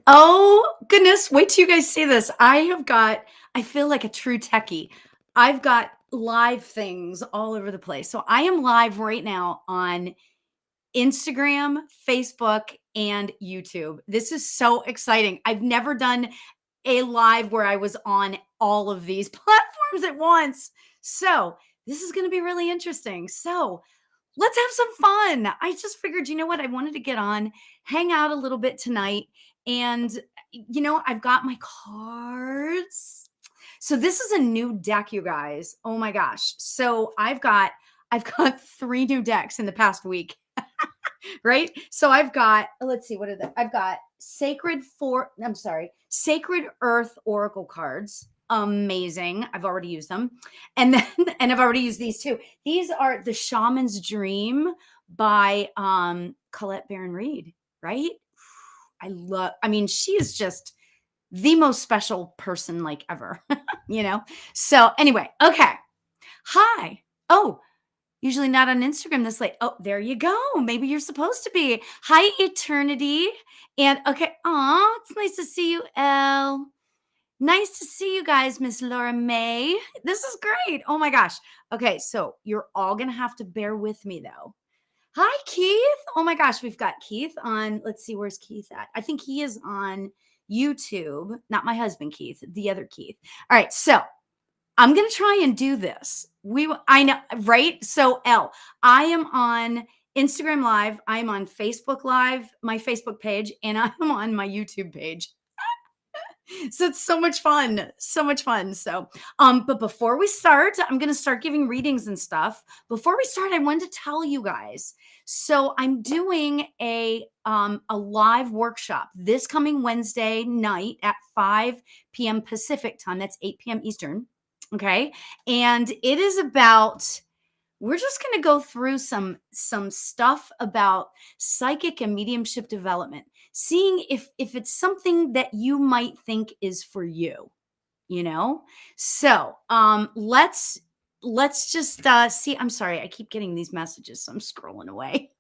Oh, goodness, wait till you guys see this. I feel like a true techie. I've got live things all over the place. So I am live right now on Instagram, Facebook, and YouTube. This is so exciting. I've never done a live where I was on all of these platforms at once. So this is going to be really interesting. So let's have some fun. I just figured, you know what? I wanted to get on, hang out a little bit tonight. And, I've got my cards. So this is a new deck, you guys. Oh my gosh. So I've got three new decks in the past week, right? So I've got, let's see, what are they? I've got Sacred Earth Oracle cards. Amazing. I've already used them. And then and I've already used these too. These are The Shaman's Dream by Colette Baron Reed, right? I mean, she is just the most special person like ever, you know? So anyway, okay. Hi. Oh, usually not on Instagram this late. Oh, there you go. Maybe you're supposed to be. Hi, Eternity. And okay, aw, it's nice to see you, Elle. Nice to see you guys, Miss Laura May. This is great. Oh my gosh. Okay, so you're all gonna have to bear with me though. Hi, Keith. Oh my gosh, we've got Keith on. Let's see, where's Keith at? I think he is on YouTube. Not my husband, Keith, the other Keith. All right, so I'm gonna try and do this. I know, right? So L, I am on Instagram Live, I'm on Facebook Live, my Facebook page, and I'm on my YouTube page. So it's so much fun, so much fun. So, but before we start, I'm gonna start giving readings and stuff. Before we start, I wanted to tell you guys. So I'm doing a live workshop this coming Wednesday night at 5 p.m. Pacific time. That's 8 p.m. Eastern. Okay, and it is about we're just going to go through some stuff about psychic and mediumship development, seeing if it's something that you might think is for you, you know. So let's just see. I'm sorry, I keep getting these messages, so I'm scrolling away.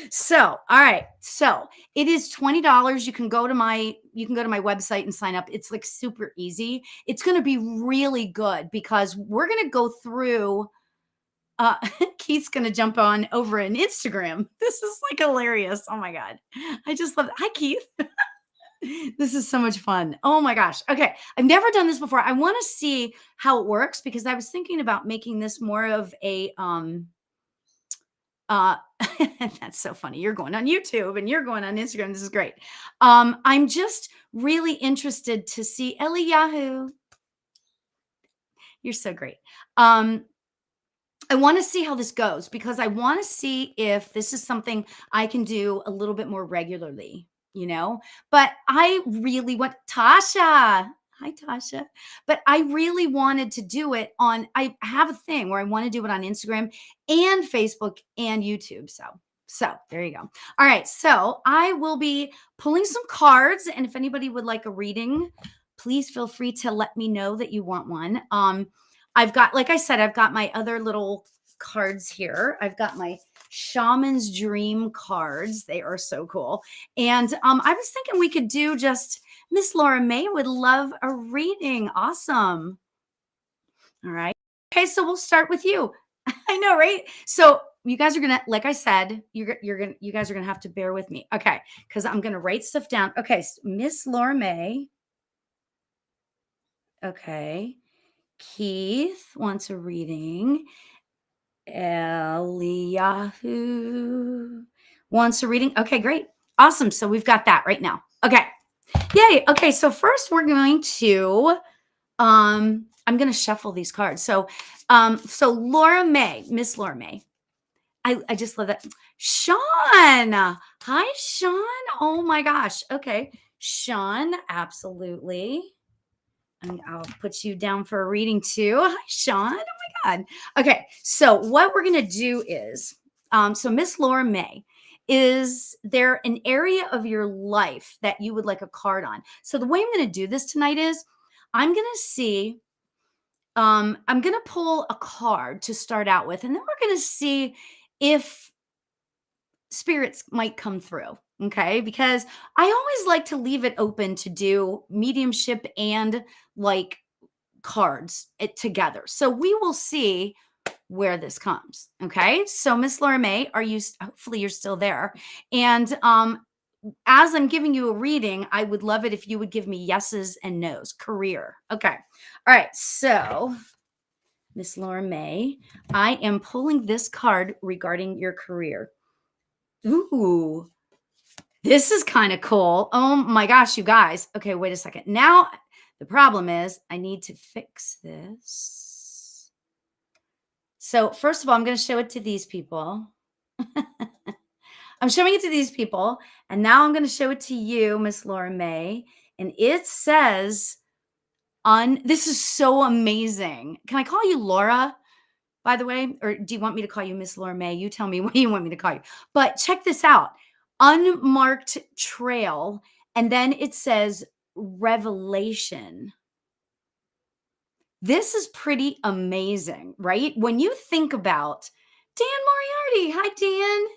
So all right, so it is $20. You can go to my website and sign up. It's like super easy. It's going to be really good because we're going to go through uh, Keith's gonna jump on over in Instagram. This is like hilarious. Oh my god. I just love it. Hi, Keith. This is so much fun. Oh my gosh. Okay. I've never done this before. I want to see how it works because I was thinking about making this more of a uh that's so funny. You're going on YouTube and you're going on Instagram. This is great. I'm just really interested to see Ellie Yahoo. You're so great. Um I want to see how this goes because I want to see if this is something I can do a little bit more regularly, you know? But I really want Tasha. Hi, Tasha. But I really wanted to do it I have a thing where I want to do it on Instagram and Facebook and YouTube. So there you go. All right. So I will be pulling some cards. And if anybody would like a reading, please feel free to let me know that you want one. I've got, like I said, I've got my other little cards here. I've got my Shaman's Dream cards. They are so cool. And I was thinking we could do just Miss Laura May would love a reading. Awesome. All right. Okay, so we'll start with you. I know, right? So you guys are gonna, like I said, you guys are gonna have to bear with me. Okay, because I'm gonna write stuff down. Okay, Miss Laura May. Okay. Keith wants a reading. Eliyahu wants a reading. Okay, great. Awesome. So we've got that right now. Okay. Yay. Okay, so first we're going to I'm going to shuffle these cards. So Laura May, Miss Laura May. I just love that. Sean. Hi Sean. Oh my gosh. Okay. Sean, absolutely. And I'll put you down for a reading too. Hi, Sean. Oh my God. Okay. So, what we're going to do is so Miss Laura May, is there an area of your life that you would like a card on? So, the way I'm going to do this tonight is I'm going to see, I'm going to pull a card to start out with, and then we're going to see if spirits might come through. Okay. Because I always like to leave it open to do mediumship and like cards together. So we will see where this comes. Okay. So Miss Laura May, are you, hopefully you're still there. And as I'm giving you a reading, I would love it if you would give me yeses and nos. Career. Okay. All right. So Miss Laura May, I am pulling this card regarding your career. Ooh, this is kind of cool. Oh my gosh, you guys. Okay, wait a second. Now, the problem is I need to fix this. So, first of all, I'm going to show it to these people. I'm showing it to these people. And now I'm going to show it to you, Miss Laura May. And it says, this is so amazing. Can I call you Laura? By the way, or do you want me to call you Miss Laura May? You tell me what you want me to call you. But check this out. Unmarked trail, and then it says revelation. This is pretty amazing, right? When you think about Dan Moriarty. Hi, Dan.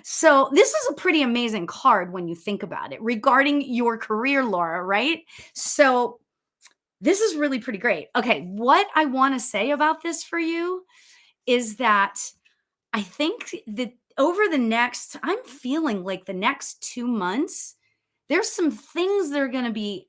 So this is a pretty amazing card when you think about it regarding your career, Laura, right? So this is really pretty great. Okay, what I want to say about this for you is that I think that over the next, I'm feeling like the next 2 months, there's some things that are going to be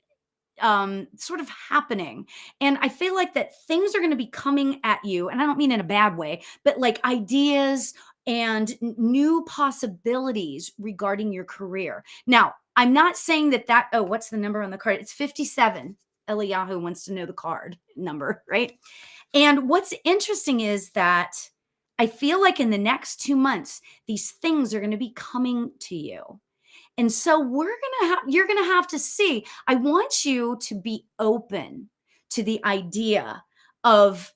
sort of happening. And I feel like that things are going to be coming at you. And I don't mean in a bad way, but like ideas and new possibilities regarding your career. Now, I'm not saying oh, what's the number on the card? It's 57. Eliyahu wants to know the card number, right? And what's interesting is that I feel like in the next 2 months, these things are going to be coming to you. And so you're going to have to see. I want you to be open to the idea of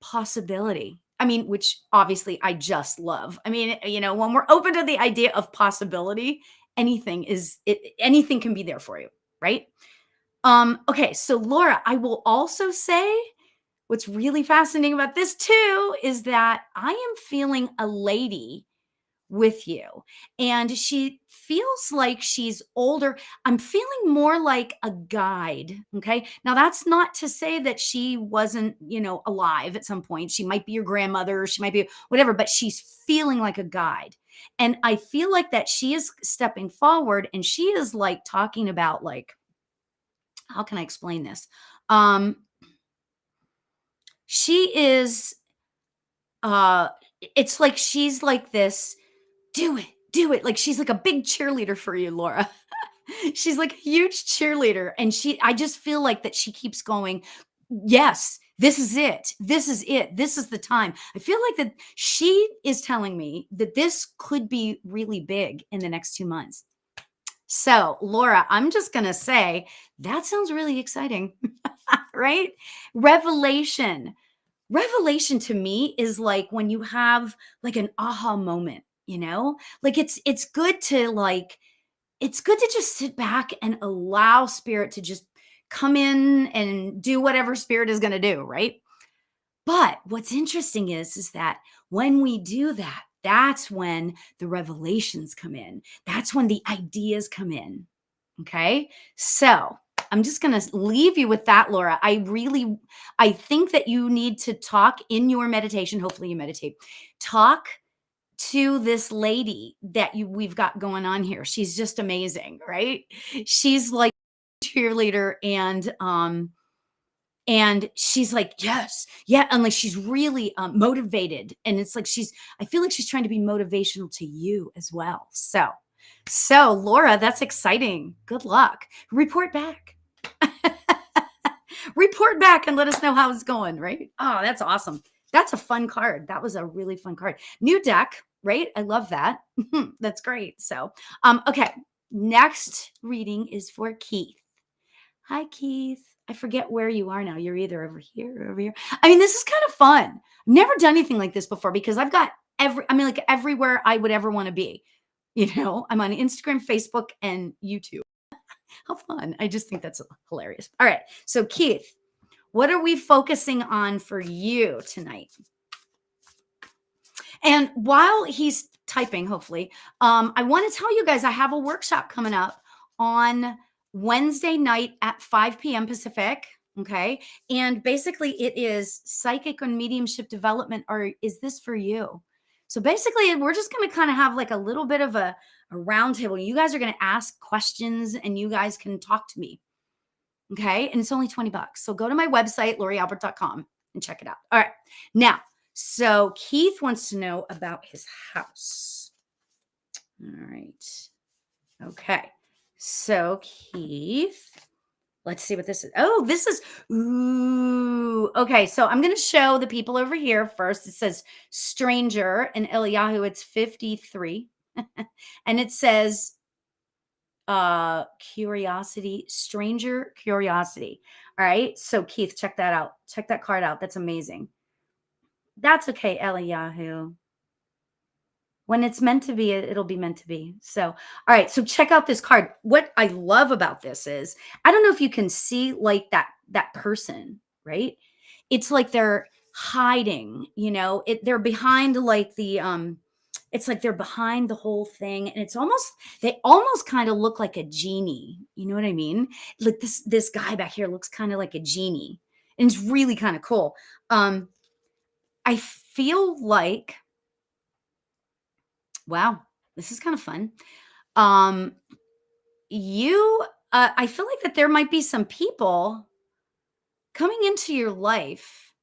possibility. I mean, which obviously I just love. I mean, when we're open to the idea of possibility, anything can be there for you, right? Okay, so Laura, I will also say what's really fascinating about this too is that I am feeling a lady with you, and she feels like she's older. I'm feeling more like a guide. Okay. Now, that's not to say that she wasn't, alive at some point. She might be your grandmother, she might be whatever, but she's feeling like a guide. And I feel like that she is stepping forward and she is like talking about, like, how can I explain this? Um, she is uh it's like she's like this, do it, like she's like a big cheerleader for you, Laura. She's like a huge cheerleader, and I just feel like that she keeps going, yes, this is it, this is it, this is the time. I feel like that she is telling me that this could be really big in the next 2 months. So, Laura, I'm just going to say that sounds really exciting, right? Revelation. Revelation to me is like when you have like an aha moment, like it's good to just sit back and allow spirit to just come in and do whatever spirit is going to do, right? But what's interesting is that when we do that, that's when the revelations come in. That's when the ideas come in. Okay? So, I'm just going to leave you with that, Laura. I think that you need to talk in your meditation. Hopefully you meditate. Talk to this lady that we've got going on here. She's just amazing, right? She's like a cheerleader, and she's like, yes, yeah, and like she's really motivated, and it's like I feel like she's trying to be motivational to you as well. So Laura, that's exciting. Good luck. Report back. Report back and let us know how it's going, right? Oh, that's awesome. That's a fun card. That was a really fun card. New deck, right? I love that. That's great. So, okay. Next reading is for Keith. Hi, Keith. I forget where you are now. You're either over here or over here. I mean, this is kind of fun. I've never done anything like this before because I've got like everywhere I would ever want to be. I'm on Instagram, Facebook, and YouTube. How fun. I just think that's hilarious. All right. So, Keith, what are we focusing on for you tonight? And while he's typing, hopefully, I want to tell you guys I have a workshop coming up on Wednesday night at 5 p.m. Pacific. Okay. And basically, it is psychic and mediumship development, or is this for you? So basically, we're just going to kind of have like a little bit of a roundtable. You guys are going to ask questions and you guys can talk to me. Okay. And it's only $20. So go to my website, laurialbert.com, and check it out. All right. Now, so Keith wants to know about his house. All right. Okay. So Keith, let's see what this is. Oh, this is, ooh. Okay. So I'm going to show the people over here first. It says stranger in Eliyahu. It's 53. And it says curiosity, stranger curiosity. All right. So Keith, check that out. Check that card out. That's amazing. That's okay, Eliyahu. When it's meant to be, it'll be meant to be. So, all right. So check out this card. What I love about this is, I don't know if you can see like that person, right? It's like they're hiding, they're behind like it's like they're behind the whole thing, and they almost kind of look like a genie. You know what I mean? Like this guy back here looks kind of like a genie, and it's really kind of cool. I feel like, wow, this is kind of fun. Um, I feel like that there might be some people coming into your life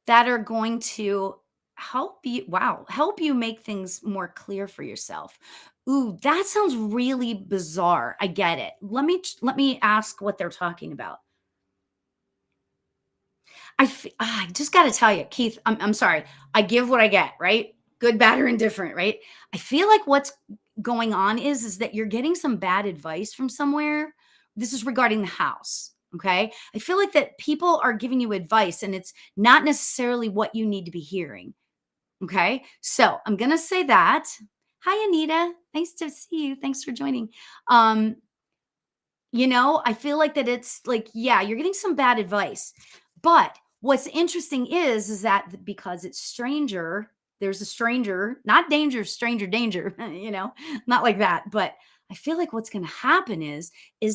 that are going to help you make things more clear for yourself. Ooh, that sounds really bizarre. I get it. Let me ask what they're talking about. I just got to tell you, Keith, I'm sorry. I give what I get, right? Good, bad, or indifferent, right? I feel like what's going on is that you're getting some bad advice from somewhere. This is regarding the house. Okay. I feel like that people are giving you advice and it's not necessarily what you need to be hearing. Okay. So I'm going to say that. Hi, Anita. Nice to see you. Thanks for joining. Um, I feel like that it's like, yeah, you're getting some bad advice. But what's interesting is that because it's stranger, there's a stranger, not danger, stranger danger, not like that. But I feel like what's going to happen is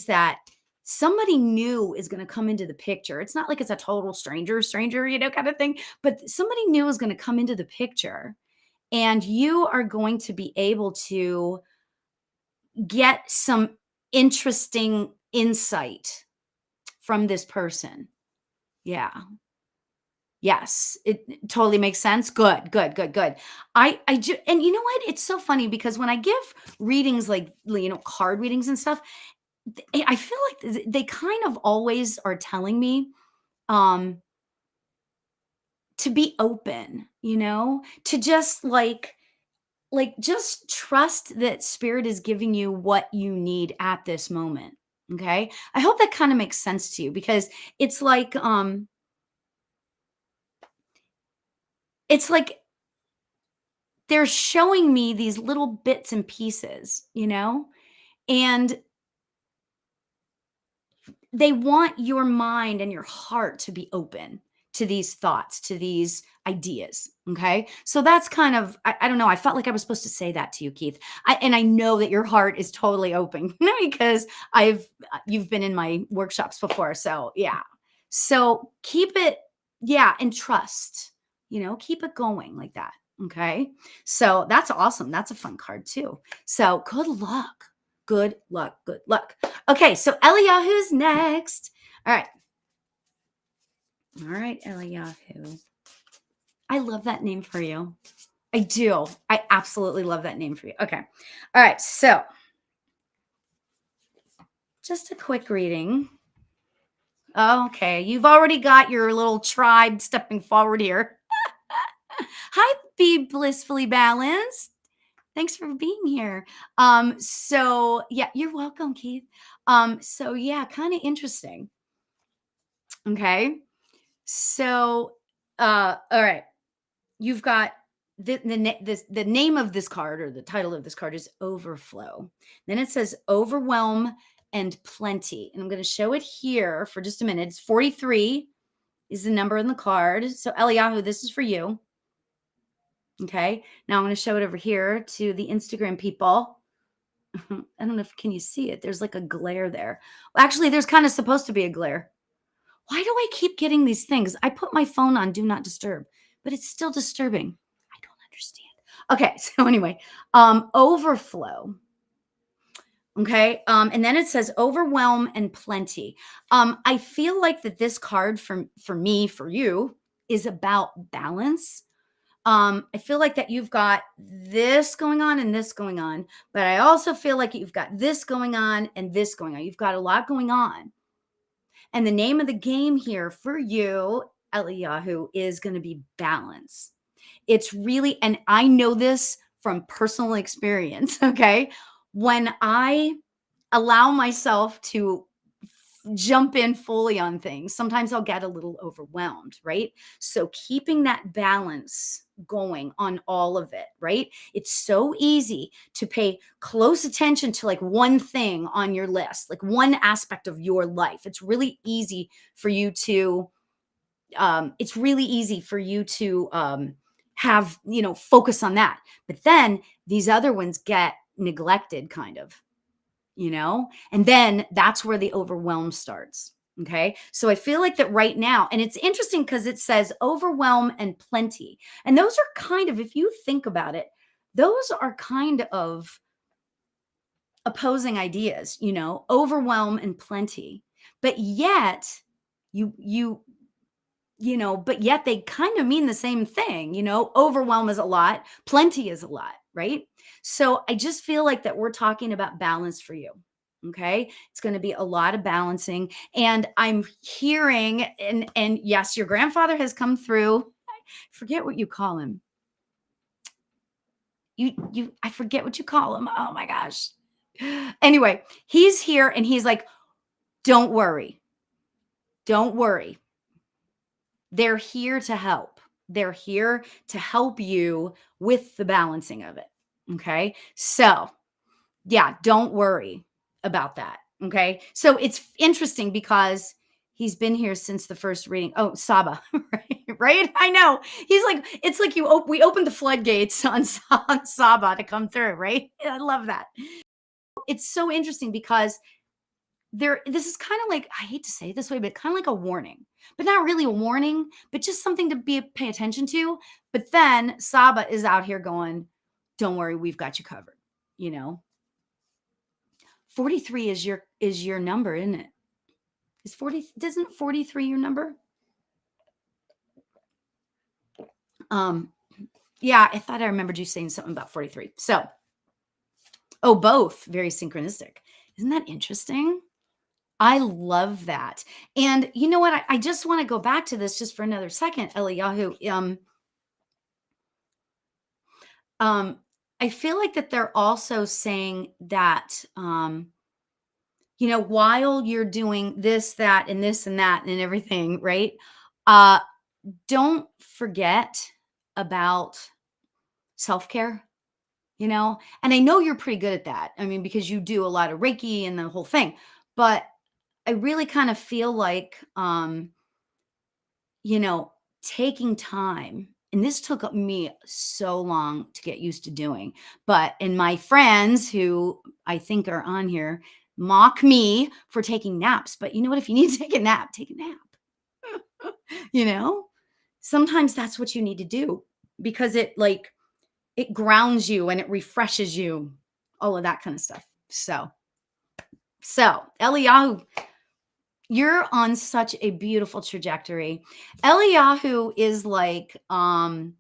that somebody new is going to come into the picture. It's not like it's a total stranger, kind of thing, but somebody new is going to come into the picture, and you are going to be able to get some interesting insight from this person. Yeah. Yes, it totally makes sense. Good, good, good, good. And you know what? It's so funny because when I give readings like, card readings and stuff, I feel like they kind of always are telling me um to be open, to just just trust that spirit is giving you what you need at this moment. Okay? I hope that kind of makes sense to you because it's like it's like they're showing me these little bits and pieces, and they want your mind and your heart to be open to these thoughts, to these ideas. Okay. So that's kind of, I don't know. I felt like I was supposed to say that to you, Keith. And I know that your heart is totally open because you've been in my workshops before. So yeah. So keep it, yeah. And trust, keep it going like that. Okay. So that's awesome. That's a fun card too. So good luck. Good luck. Good luck. Okay, so Eliyahu's next. All right. All right, Eliyahu. I love that name for you. I do. I absolutely love that name for you. Okay. All right, so just a quick reading. Okay, you've already got your little tribe stepping forward here. Hi, be blissfully balanced. Thanks for being here. So yeah, you're welcome, Keith. So yeah, kind of interesting. Okay. So, all right, you've got the name of this card, or the title of this card, is Overflow. Then it says Overwhelm and Plenty, and I'm going to show it here for just a minute. It's 43 is the number in the card. So Eliyahu, this is for you. Okay. Now I'm going to show it over here to the Instagram people. I don't know if can you see it. There's like a glare there. Well, actually, there's kind of supposed to be a glare. Why do I keep getting these things? I put my phone on do not disturb, but it's still disturbing. I don't understand. Okay, so anyway, overflow. Okay. And then it says overwhelm and plenty. I feel like that this card for me, for you, is about balance. I feel like that you've got this going on and this going on, but I also feel like you've got this going on and this going on. You've got a lot going on. And the name of the game here for you, Eliyahu, is going to be balance. It's really, and I know this from personal experience, okay? When I allow myself to jump in fully on things, sometimes I'll get a little overwhelmed, right? So keeping that balance going on all of it, right? It's so easy to pay close attention to like one thing on your list, like one aspect of your life. It's really easy for you to have, focus on that. But then these other ones get neglected kind of, and then that's where the overwhelm starts. Okay. So I feel like that right now, and it's interesting because it says overwhelm and plenty. And those are kind of, if you think about it, those are kind of opposing ideas, overwhelm and plenty. But yet, you but yet they kind of mean the same thing. Overwhelm is a lot, plenty is a lot, right? So I just feel like that we're talking about balance for you. Okay. It's going to be a lot of balancing. And I'm hearing, and yes, your grandfather has come through. I forget what you call him. I forget what you call him. Oh my gosh. Anyway, he's here and he's like, don't worry. Don't worry. They're here to help. They're here to help you with the balancing of it. Okay. So, yeah, don't worry about that. Okay. So it's interesting because he's been here since the first reading. Oh, Saba, right? Right? I know. He's like, it's like we opened the floodgates on Saba to come through, right? I love that. It's so interesting because this is kind of like, I hate to say it this way, but kind of like a warning, but not really a warning, but just something to pay attention to. But then Saba is out here going, don't worry, we've got you covered. 43 is your number, isn't it? Is 40 Isn't 43 your number? Yeah, I thought I remembered you saying something about 43. So, oh, both very synchronistic. Isn't that interesting? I love that. And you know what? I just want to go back to this just for another second, Eliyahu. I feel like that they're also saying that, while you're doing this, that, and this and that and everything, right? Uh, don't forget about self-care, and I know you're pretty good at that. I mean, because you do a lot of Reiki and the whole thing, but I really kind of feel like, you know, taking time, and this took me so long to get used to doing, and my friends who I think are on here mock me for taking naps. But you know what? If you need to take a nap, take a nap. you know, Sometimes that's what you need to do because it grounds you and it refreshes you, all of that kind of stuff. So Eliyahu, you're on such a beautiful trajectory. Eliyahu is like an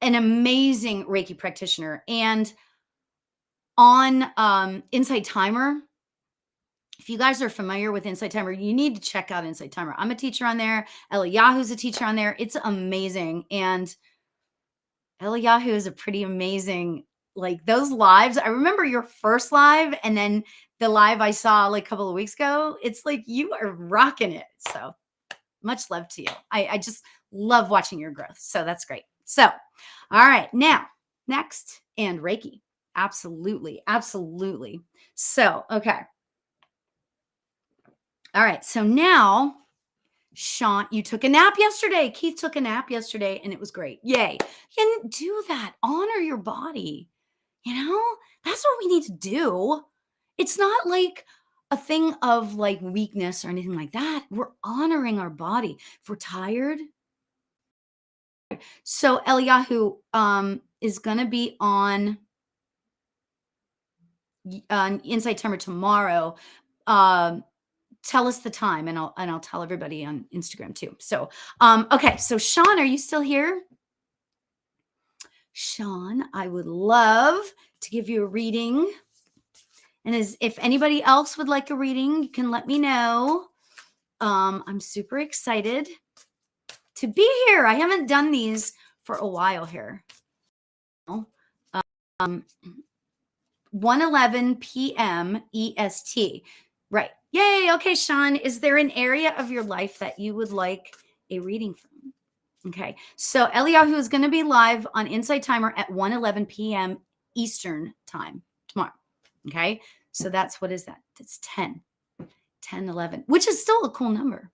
amazing Reiki practitioner. And on Insight Timer, if you guys are familiar with Insight Timer, you need to check out Insight Timer. I'm a teacher on there. Eliyahu's a teacher on there. It's amazing. And Eliyahu is a pretty amazing, like those lives. I remember your first live and then the live I saw like a couple of weeks ago. It's like you are rocking it. So much love to you. I just love watching your growth. So that's great. So, all right. Now, next, and Reiki. Absolutely. Absolutely. So, okay. All right. So now Sean, you took a nap yesterday. Keith took a nap yesterday and it was great. Yay. And do that. Honor your body. You know, that's what we need to do. It's not like a thing of like weakness or anything like that. We're honoring our body. If we're tired. So Eliyahu is going to be on Insight Timer tomorrow. Tell us the time and I'll tell everybody on Instagram too. So, okay. So Sean, are you still here? Sean, I would love to give you a reading. And if anybody else would like a reading, you can let me know. I'm super excited to be here. I haven't done these for a while here. 1:11 p.m. EST. Right. Yay. Okay, Sean, is there an area of your life that you would like a reading from? Okay. So Eliyahu is going to be live on Insight Timer at 1:11 p.m. Eastern time tomorrow. Okay. So what is that? That's 10, 11, which is still a cool number.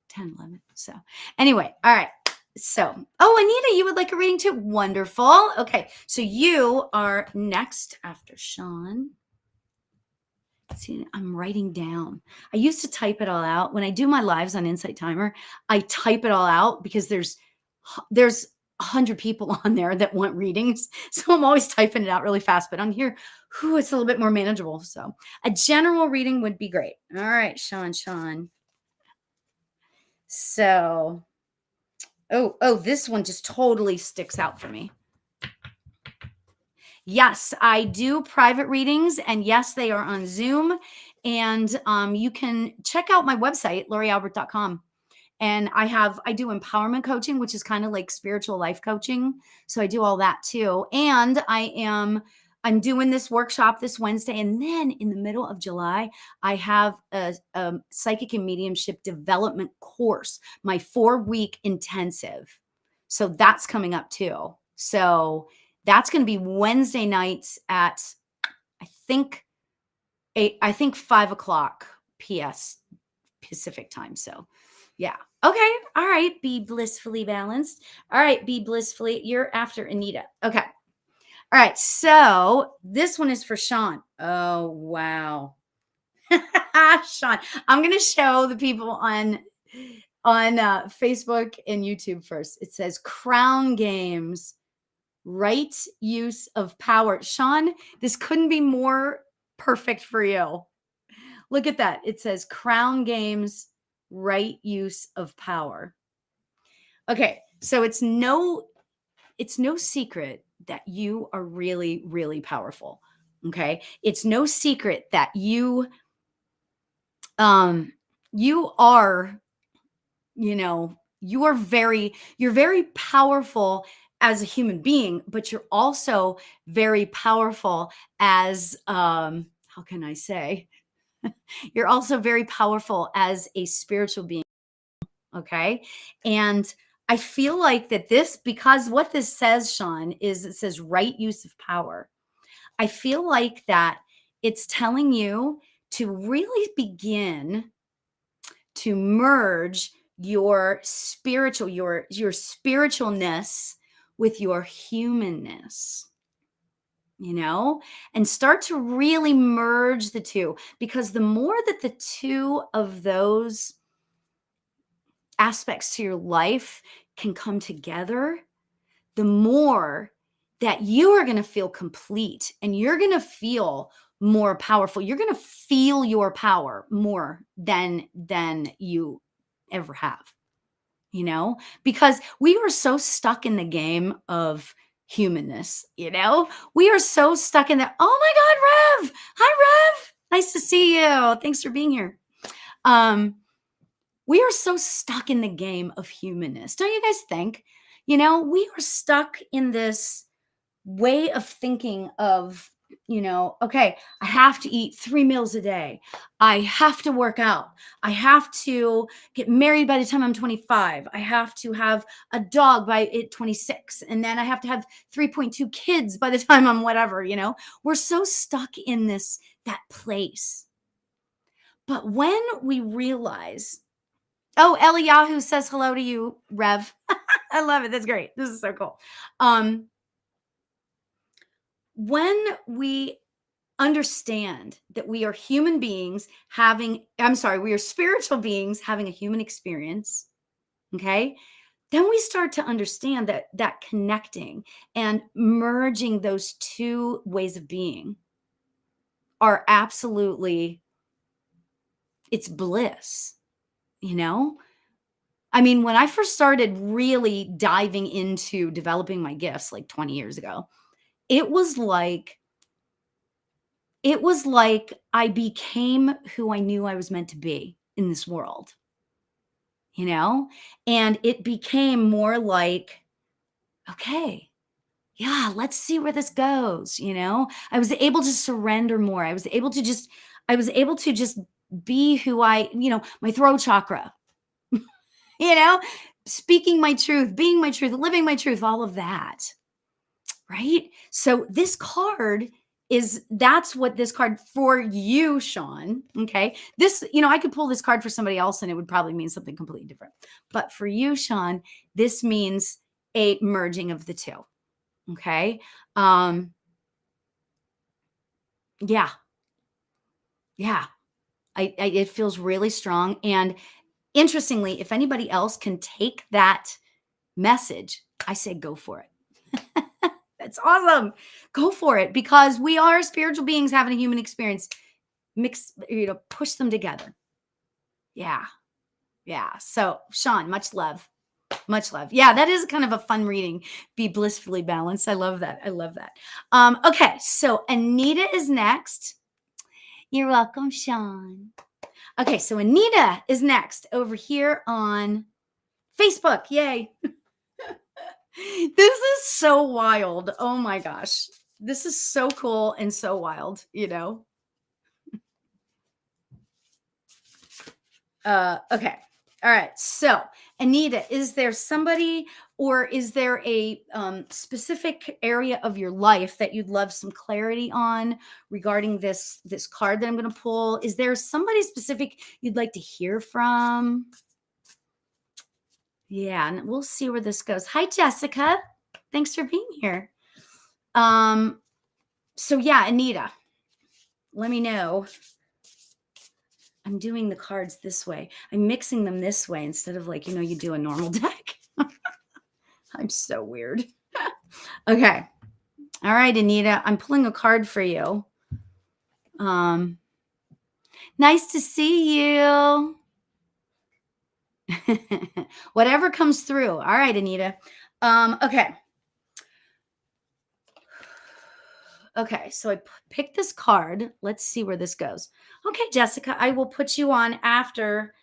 10, 11. So anyway, all right. So, Anita, you would like a reading too? Wonderful. Okay. So you are next after Sean. See, I'm writing down. I used to type it all out. When I do my lives on Insight Timer, I type it all out because there's 100 people on there that want readings. So I'm always typing it out really fast, but on here, it's a little bit more manageable. So a general reading would be great. All right, Sean. So, this one just totally sticks out for me. Yes, I do private readings, and yes, they are on Zoom. And you can check out my website, laurialbert.com. And I do empowerment coaching, which is kind of like spiritual life coaching. So I do all that too. And I'm doing this workshop this Wednesday. And then in the middle of July, I have a psychic and mediumship development course, my 4-week intensive. So that's coming up too. So that's going to be Wednesday nights at, I think 5:00 PS Pacific time. So yeah. Okay. All right. Be blissfully balanced. All right. Be blissfully. You're after Anita. Okay. All right. So this one is for Sean. Oh, wow. Sean, I'm going to show the people on Facebook and YouTube first. It says Crown Games, right use of power. Sean, this couldn't be more perfect for you. Look at that. It says Crown Games, right use of power. Okay, so it's no secret that you are really, really powerful. Okay, it's no secret that you are, you're very powerful as a human being, but you're also very powerful as how can I say? You're also very powerful as a spiritual being. Okay. And I feel like because what this says, Sean, is it says right use of power. I feel like that it's telling you to really begin to merge your spiritualness with your humanness, and start to really merge the two, because the more that the two of those aspects to your life can come together, the more that you are going to feel complete and you're going to feel more powerful. You're going to feel your power more than you ever have, because we are so stuck in the game of humanness. We are so stuck in that. Oh my God, Rev. Hi, Rev. Nice to see you. Thanks for being here. We are so stuck in the game of humanness. Don't you guys think? We are stuck in this way of thinking of, okay, I have to eat 3 meals a day. I have to work out. I have to get married by the time I'm 25. I have to have a dog by 26. And then I have to have 3.2 kids by the time I'm whatever, We're so stuck in that place. But when we realize Oh, Eliyahu says hello to you, Rev. I love it. That's great. This is so cool. Um, when we understand that we are human beings we are spiritual beings having a human experience, okay? Then we start to understand that connecting and merging those two ways of being are absolutely, it's bliss, you know? I mean, when I first started really diving into developing my gifts like 20 years ago, it was like it was like I became who I knew I was meant to be in this world, you know? And it became more like, okay, yeah, let's see where this goes, you know? I was able to surrender more. I was able to just be who my throat chakra, you know, speaking my truth, being my truth, living my truth, all of that. Right? So this card that's what this card for you, Sean. Okay. I could pull this card for somebody else and it would probably mean something completely different. But for you, Sean, this means a merging of the two. Okay. Um, yeah. Yeah. It feels really strong. And interestingly, if anybody else can take that message, I say go for it. That's awesome. Go for it because we are spiritual beings having a human experience. Push them together. Yeah. Yeah. So, Sean, much love. Much love. Yeah, that is kind of a fun reading. Be blissfully balanced. I love that. I love that. Okay, so Anita is next. You're welcome, Sean. Okay, so Anita is next over here on Facebook. Yay. This is so wild. Oh my gosh. This is so cool and so wild, you know? Okay. All right. So, Anita, is there somebody or is there a specific area of your life that you'd love some clarity on regarding this card that I'm going to pull? Is there somebody specific you'd like to hear from? Yeah, and we'll see where this goes. Hi, Jessica. Thanks for being here. Um, so yeah, Anita, let me know. I'm doing the cards this way. I'm mixing them this way instead of like, you do a normal deck. I'm so weird. Okay. All right, Anita, I'm pulling a card for you. Um, nice to see you. Whatever comes through. All right, Anita. Okay. Okay, so I picked this card. Let's see where this goes. Okay, Jessica, I will put you on after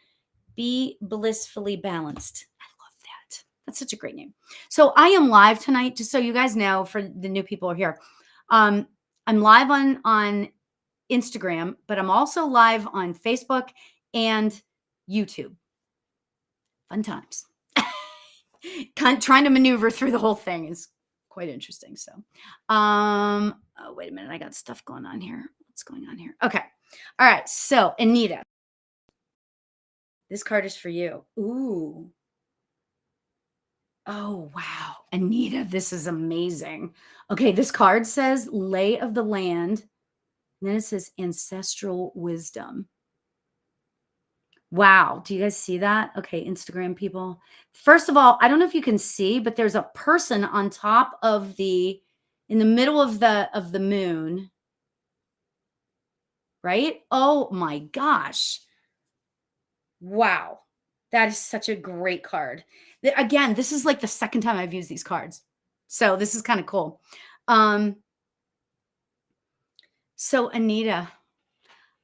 Be Blissfully Balanced. I love that. That's such a great name. So I am live tonight, just so you guys know, for the new people who are here. I'm live on Instagram, but I'm also live on Facebook and YouTube. Fun times. Trying to maneuver through the whole thing is quite interesting. So, oh, wait a minute. I got stuff going on here. What's going on here? Okay. All right. So, Anita, this card is for you. Ooh. Oh, wow. Anita, this is amazing. Okay. This card says Lay of the Land. And then it says Ancestral Wisdom. Wow. Do you guys see that? Okay, Instagram people. First of all, I don't know if you can see, but there's a person on top of in the middle of the moon, right? Oh my gosh. Wow. That is such a great card. Again, this is like the second time I've used these cards. So this is kind of cool. So Anita,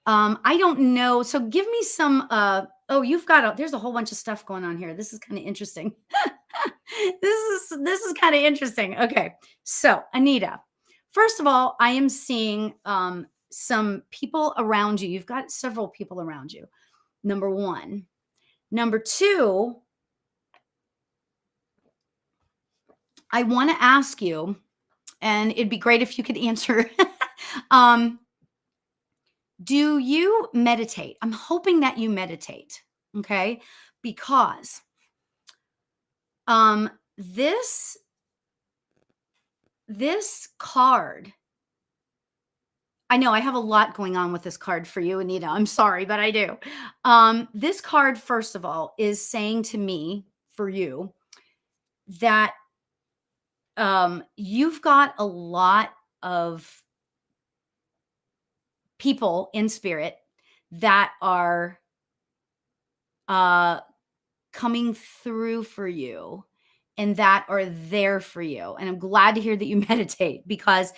I don't know. So give me some there's a whole bunch of stuff going on here. This is kind of interesting. This is kind of interesting. Okay. So, Anita, first of all, I am seeing some people around you. You've got several people around you. Number 1. Number 2, I want to ask you, and it'd be great if you could answer. Do you meditate? I'm hoping that you meditate. Okay. because um this this card, I know I have a lot going on with this card for you, Anita. I'm sorry, but I do. This card, first of all, is saying to me, for you, that you've got a lot of people in spirit that are uh, coming through for you and that are there for you. And I'm glad to hear that you meditate because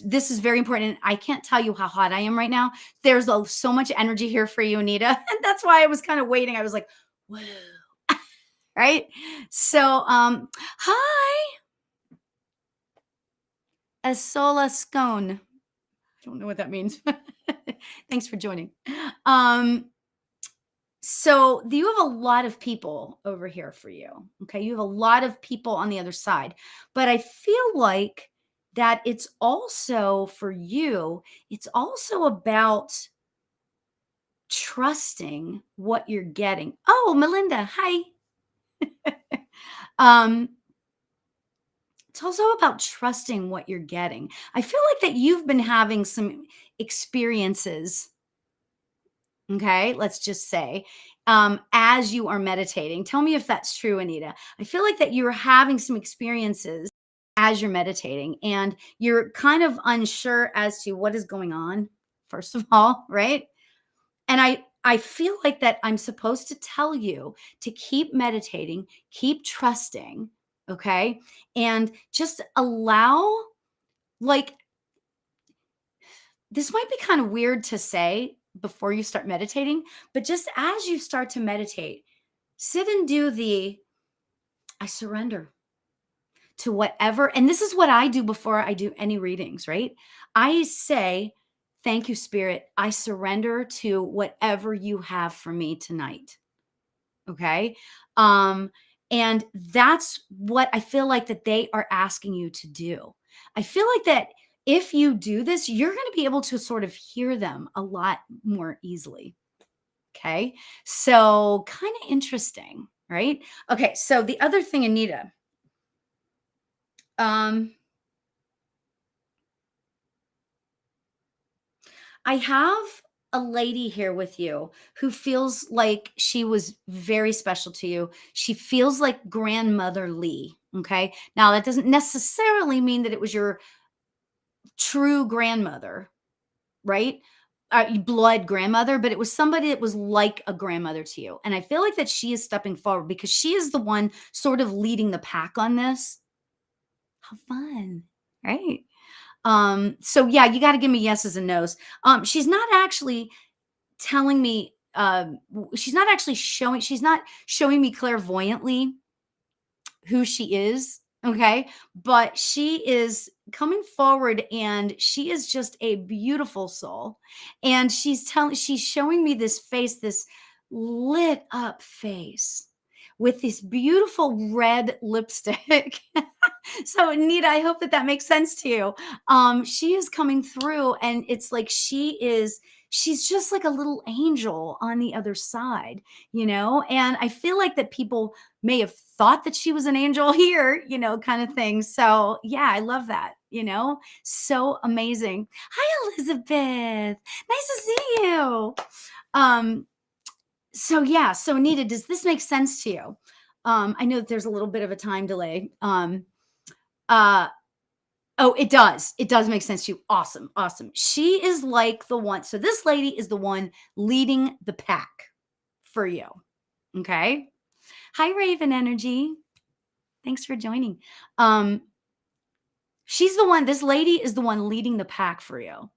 this is very important. And I can't tell you how hot I am right now. There's so much energy here for you, Anita. And that's why I was kind of waiting. I was like, whoa. Right. So, hi, a sola scone. I don't know what that means. Thanks for joining. Um, So you have a lot of people over here for you. Okay. You have a lot of people on the other side. But I feel like that it's also for you, it's also about trusting what you're getting. Oh, Melinda, hi. um, it's also about trusting what you're getting. I feel like that you've been having some experiences. Okay, let's just say, as you are meditating, tell me if that's true, Anita. I feel like that you're having some experiences as you're meditating and you're kind of unsure as to what is going on, first of all, right? And I feel like that I'm supposed to tell you to keep meditating, keep trusting, okay? And just allow, like, this might be kind of weird to say before you start meditating, but just as you start to meditate, sit and do I surrender to whatever. And this is what I do before I do any readings, right? I say, thank you, Spirit. I surrender to whatever you have for me tonight. Okay. Um, and that's what I feel like that they are asking you to do. I feel like that if you do this, you're going to be able to sort of hear them a lot more easily. Okay. So kind of interesting, right? Okay. So the other thing, Anita, um, I have a lady here with you who feels like she was very special to you. She feels like grandmother Lee. Okay. Now, that doesn't necessarily mean that it was your true grandmother, right? Blood grandmother, but it was somebody that was like a grandmother to you. And I feel like that she is stepping forward because she is the one sort of leading the pack on this. How fun, right? So yeah, you got to give me yeses and nos. She's not actually telling me she's not showing me clairvoyantly who she is, okay? But she is coming forward and she is just a beautiful soul. And she's showing me this face, this lit up face with this beautiful red lipstick. So Nita, I hope that that makes sense to you. She is coming through and it's like she's just like a little angel on the other side, and I feel like that people may have thought that she was an angel here, kind of thing. So yeah, I love that, so amazing. Hi, Elizabeth. Nice to see you. Um, so yeah, so Anita, does this make sense to you? I know that there's a little bit of a time delay. Uh, oh, it does. It does make sense to you. Awesome. Awesome. She is like the one. So this lady is the one leading the pack for you. Okay. Hi, Raven Energy. Thanks for joining. Um, this lady is the one leading the pack for you.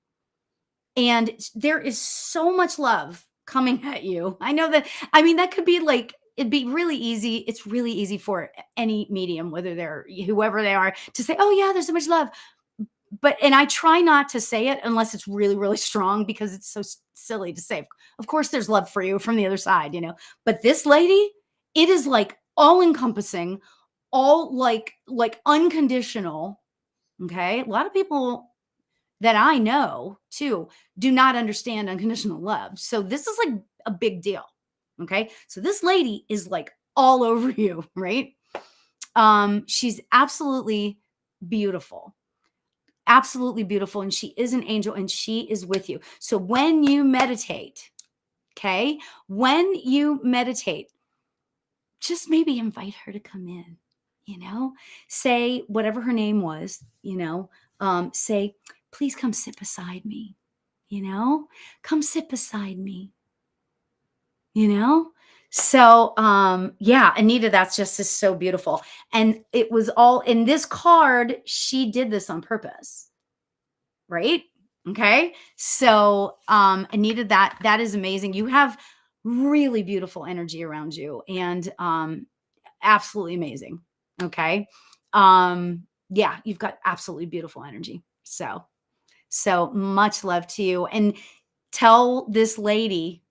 And there is so much love coming at you. I know that, I mean, that could be like, it'd be really easy. It's really easy for any medium, whether they're whoever they are, to say, oh, yeah, there's so much love. And I try not to say it unless it's really, really strong because it's so silly to say. Of course, there's love for you from the other side, But this lady, it is like all encompassing, all like unconditional. Okay. A lot of people that I know too do not understand unconditional love. So this is like a big deal. Okay. So this lady is like all over you, right? She's absolutely beautiful. And she is an angel and she is with you. So when you meditate, okay, when you meditate, just maybe invite her to come in, you know, say whatever her name was, say, please come sit beside me, come sit beside me, you know? So, yeah, Anita, that's just is so beautiful. And it was all in this card. She did this on purpose, right? Okay. So, Anita, that is amazing. You have really beautiful energy around you and, absolutely amazing. Okay. Yeah, you've got absolutely beautiful energy. So much love to you. And tell this lady,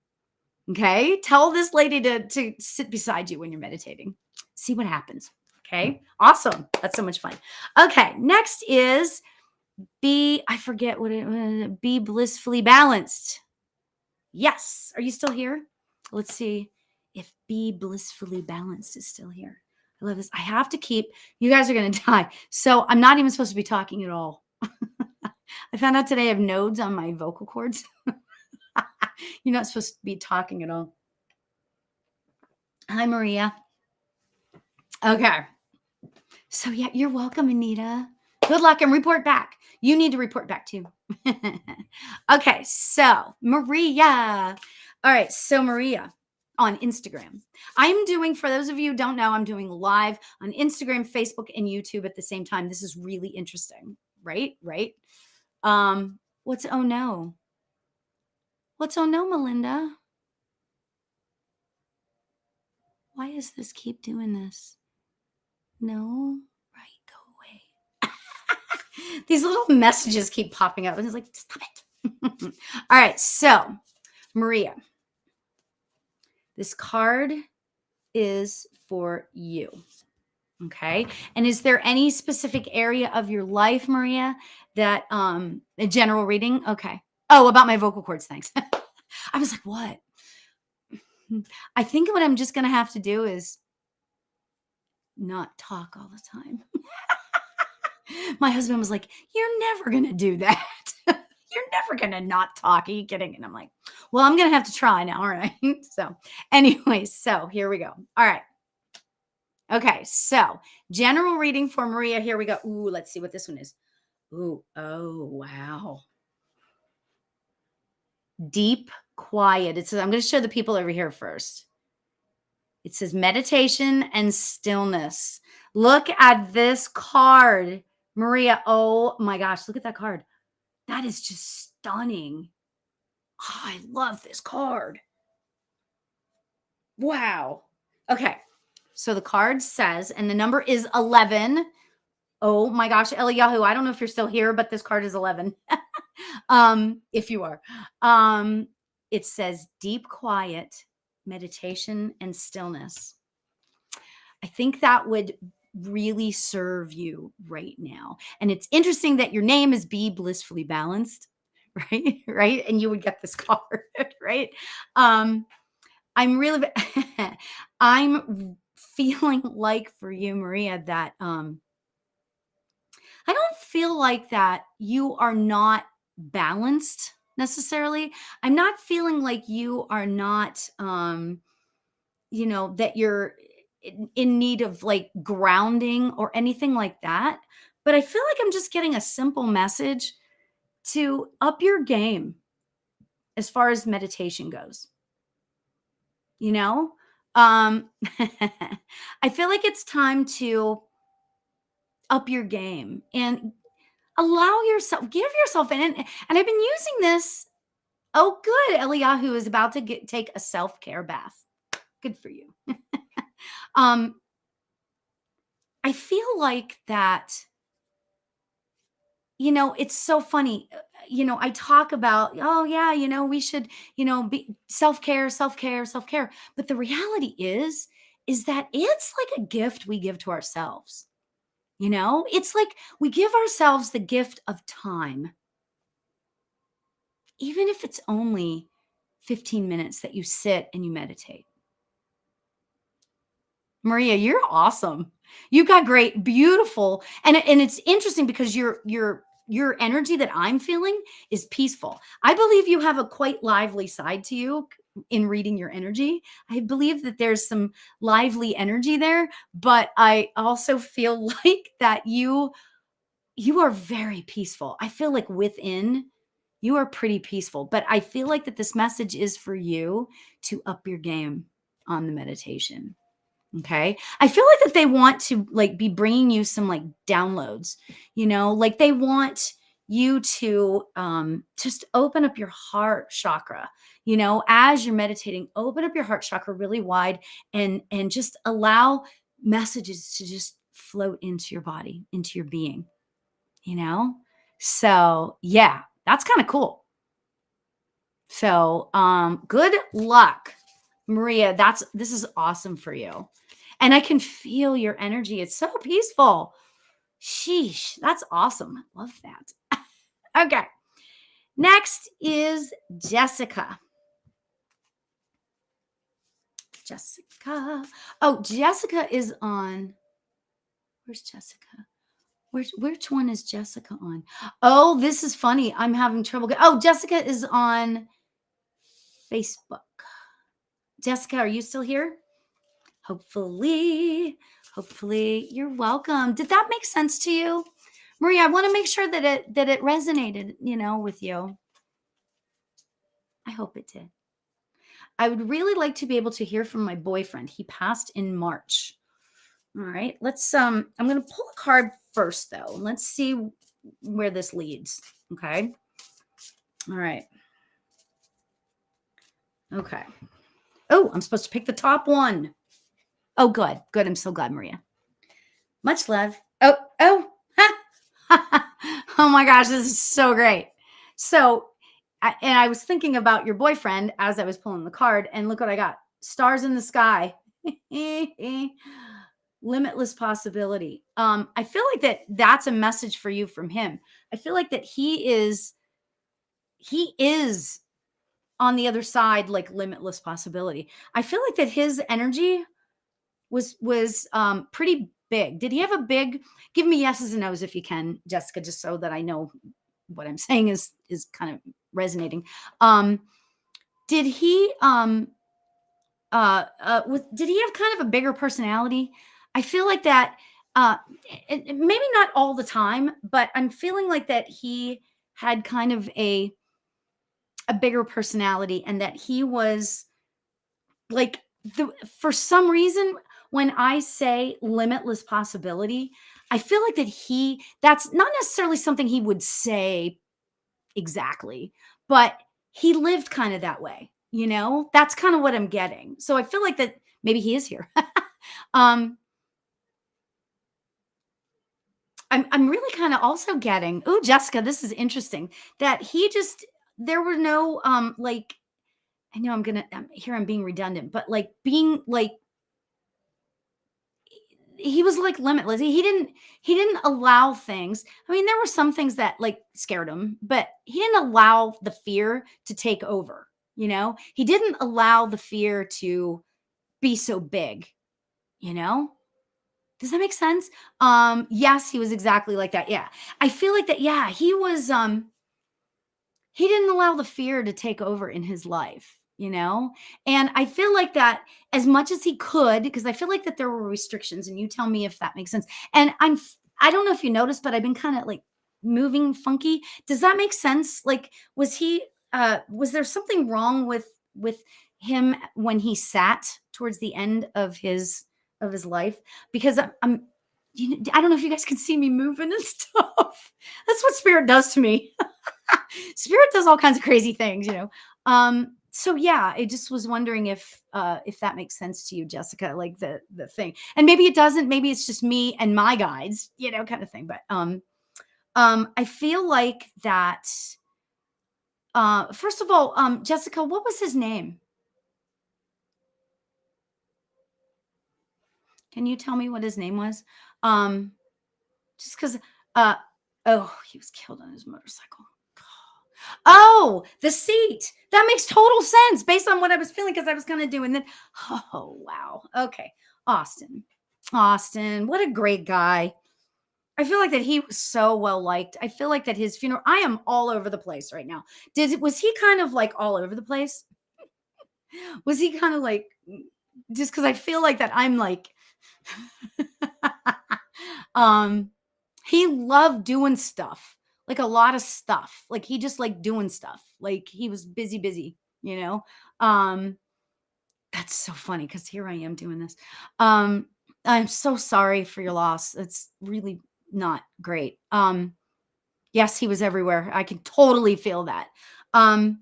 okay? Tell this lady to sit beside you when you're meditating. See what happens. Okay. Awesome. That's so much fun. Okay. Next is I forget what be blissfully balanced. Yes. Are you still here? Let's see if be blissfully balanced is still here. I love this. I have to keep, you guys are going to die. So I'm not even supposed to be talking at all. I found out today I have nodes on my vocal cords. You're not supposed to be talking at all. Hi, Maria. Okay. So, yeah, you're welcome, Anita. Good luck and report back. You need to report back too. Okay. So, Maria. All right. So, Maria on Instagram. I'm doing, for those of you who don't know, I'm doing live on Instagram, Facebook, and YouTube at the same time. This is really interesting. Right? Right. What's oh no? What's oh no, Melinda? Why does this keep doing this? No, right, go away. These little messages keep popping up. And it's like, stop it. All right. So, Maria, this card is for you. Okay. And is there any specific area of your life, Maria, that a general reading? Okay. Oh, about my vocal cords. Thanks. I was like, what? I think what I'm just going to have to do is not talk all the time. My husband was like, you're never going to do that. You're never going to not talk. Are you kidding? And I'm like, well, I'm going to have to try now. All right. So, anyways, so here we go. All right. Okay. So, general reading for Maria. Here we go. Ooh, let's see what this one is. Ooh, oh, wow. Deep quiet. It says, I'm going to show the people over here first. It says meditation and stillness. Look at this card, Maria. Oh my gosh, look at that card. That is just stunning. Oh, I love this card. Wow. Okay. So the card says, and the number is 11. Oh my gosh, Eliyahu, I don't know if you're still here, but this card is 11. If you are. It says deep quiet, meditation, and stillness. I think that would really serve you right now. And it's interesting that your name is Be Blissfully Balanced, right? Right. And you would get this card, right? I'm really, I'm feeling like for you, Maria, that I don't feel like that you are not balanced necessarily. I'm not feeling like you are not, that you're in need of like grounding or anything like that. But I feel like I'm just getting a simple message to up your game as far as meditation goes. You know, I feel like it's time to up your game and allow yourself, give yourself and I've been using this. Oh, good. Eliyahu is about to take a self-care bath. Good for you. um, I feel like that, it's so funny. I talk about, oh yeah, we should, be self-care, self-care, self-care. But the reality is that it's like a gift we give to ourselves. It's like we give ourselves the gift of time, even if it's only 15 minutes that you sit and you meditate. Maria, you're awesome. You got great, beautiful, and it's interesting because your energy that I'm feeling is peaceful. I believe you have a quite lively side to you in reading your energy. I believe that there's some lively energy there, but I also feel like that you are very peaceful. I feel like within you are pretty peaceful, but I feel like that this message is for you to up your game on the meditation. Okay. I feel like that they want to like be bringing you some like downloads, like they want you to just open up your heart chakra, as you're meditating, open up your heart chakra really wide and just allow messages to just float into your body, into your being, you know? So, yeah, that's kind of cool. So, good luck, Maria. This is awesome for you. And I can feel your energy. It's so peaceful. Sheesh, that's awesome. I love that. Okay. Next is Jessica. Jessica. Oh, Jessica is on. Where's Jessica? Which one is Jessica on? Oh, this is funny. I'm having trouble. Oh, Jessica is on Facebook. Jessica, are you still here? Hopefully, hopefully you're welcome. Did that make sense to you? Maria, I want to make sure that it resonated, with you. I hope it did. I would really like to be able to hear from my boyfriend. He passed in March. All right. I'm going to pull a card first though. Let's see where this leads. Okay. All right. Okay. Oh, I'm supposed to pick the top one. Oh, good. Good. I'm so glad, Maria. Much love. Oh. Oh my gosh, this is so great. So, I was thinking about your boyfriend as I was pulling the card, and look what I got. Stars in the sky. Limitless possibility. I feel like that's a message for you from him. I feel like that he is on the other side, like limitless possibility. I feel like that his energy was pretty big. Did he have a big give me yeses and nos if you can, Jessica, just so that I know what I'm saying is kind of resonating. Did he did he have kind of a bigger personality? I feel like that maybe not all the time, but I'm feeling like that he had kind of a bigger personality and that he was like for some reason when I say limitless possibility, I feel like that's not necessarily something he would say exactly, but he lived kind of that way, that's kind of what I'm getting. So I feel like that maybe he is here. um I'm really kind of also getting, oh, Jessica, this is interesting that there were no like I know I'm being redundant, but like being like he was like limitless. He didn't allow things. I mean, there were some things that like scared him, but he didn't allow the fear to take over, He didn't allow the fear to be so big, you know? Does that make sense? Yes, he was exactly like that. Yeah. I feel like that yeah, he didn't allow the fear to take over in his life, And I feel like that as much as he could, because I feel like that there were restrictions, and you tell me if that makes sense. And I don't know if you noticed, but I've been kind of like moving funky. Does that make sense? Like, was there something wrong with him when he sat towards the end of his life? Because I don't know if you guys can see me moving and stuff. That's what spirit does to me. Spirit does all kinds of crazy things. So yeah, I just was wondering if that makes sense to you, Jessica, like the thing. And maybe it doesn't, maybe it's just me and my guides, kind of thing. But I feel like that first of all, Jessica, what was his name? Can you tell me what his name was? Um just because uh oh, he was killed on his motorcycle. Oh, the seat. That makes total sense based on what I was feeling because I was gonna do. And then, oh wow. Okay. Austin. Austin, what a great guy. I feel like that he was so well liked. I feel like that his funeral, I am all over the place right now. Was he kind of like all over the place? Was he kind of like just because I feel like that I'm like um he loved doing stuff, like a lot of stuff. Like he just like doing stuff. Like he was busy, busy, you know? Um, that's so funny because here I am doing this. Um, I'm so sorry for your loss. It's really not great. Yes, he was everywhere. I can totally feel that. Um,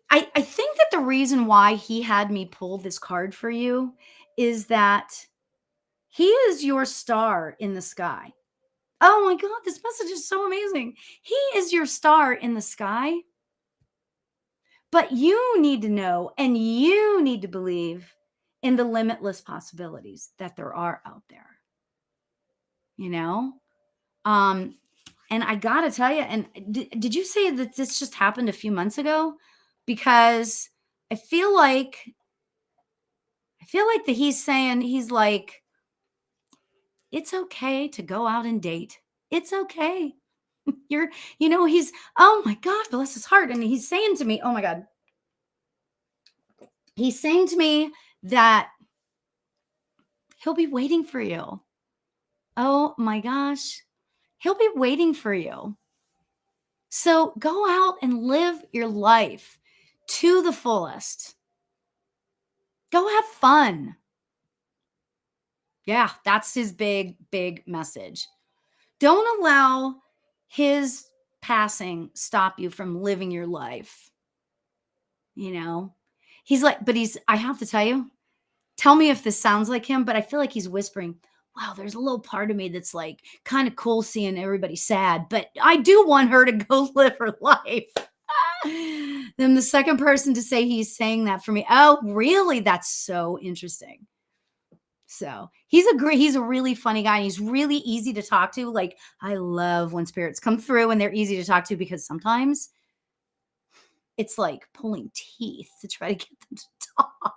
I think that the reason why he had me pull this card for you is that he is your star in the sky. Oh my God, this message is so amazing. He is your star in the sky, but you need to know and you need to believe in the limitless possibilities that there are out there, you know? Um, and I gotta tell you, and did you say that this just happened a few months ago? Because I feel like that he's saying, he's like, it's okay to go out and date. It's okay. You're, he's, oh my God, bless his heart. And he's saying to me, oh my God, he's saying to me that he'll be waiting for you. Oh my gosh, he'll be waiting for you. So go out and live your life to the fullest. Go have fun. Yeah, that's his big, big message. Don't allow his passing stop you from living your life. You know, he's like, but I have to tell you, tell me if this sounds like him, but I feel like he's whispering, wow, there's a little part of me that's like kind of cool seeing everybody sad, but I do want her to go live her life. Then the second person to say he's saying that for me. Oh, really? That's so interesting. So he's a really funny guy. And he's really easy to talk to. Like I love when spirits come through and they're easy to talk to because sometimes it's like pulling teeth to try to get them to talk.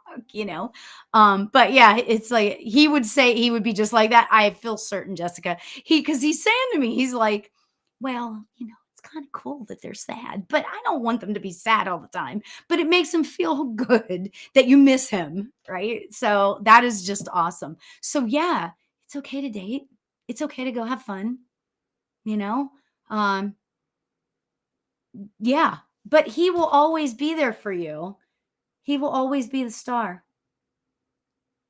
But yeah, it's like he would be just like that. I feel certain, Jessica. Because he's saying to me, he's like, well, it's kind of cool that they're sad, but I don't want them to be sad all the time. But it makes him feel good that you miss him, right? So that is just awesome. So yeah, it's okay to date. It's okay to go have fun, you know? Um, yeah, but he will always be there for you. He will always be the star.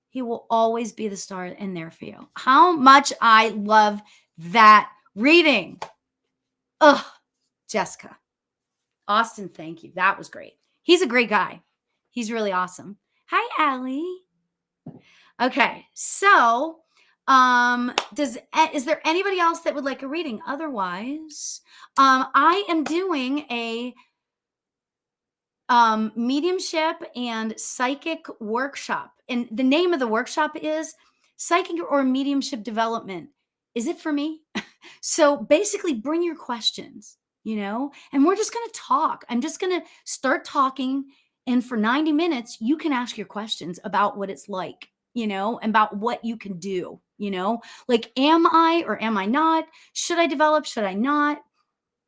He will always be the star in there for you. How much I love that reading. Ugh, Jessica. Austin, thank you. That was great. He's a great guy. He's really awesome. Hi, Allie. Okay, so is there anybody else that would like a reading? Otherwise, I am doing a mediumship and psychic workshop. And the name of the workshop is Psychic or Mediumship Development. Is it for me? So basically, bring your questions, and we're just going to talk. I'm just going to start talking. And for 90 minutes, you can ask your questions about what it's like, about what you can do, like, am I or am I not? Should I develop? Should I not?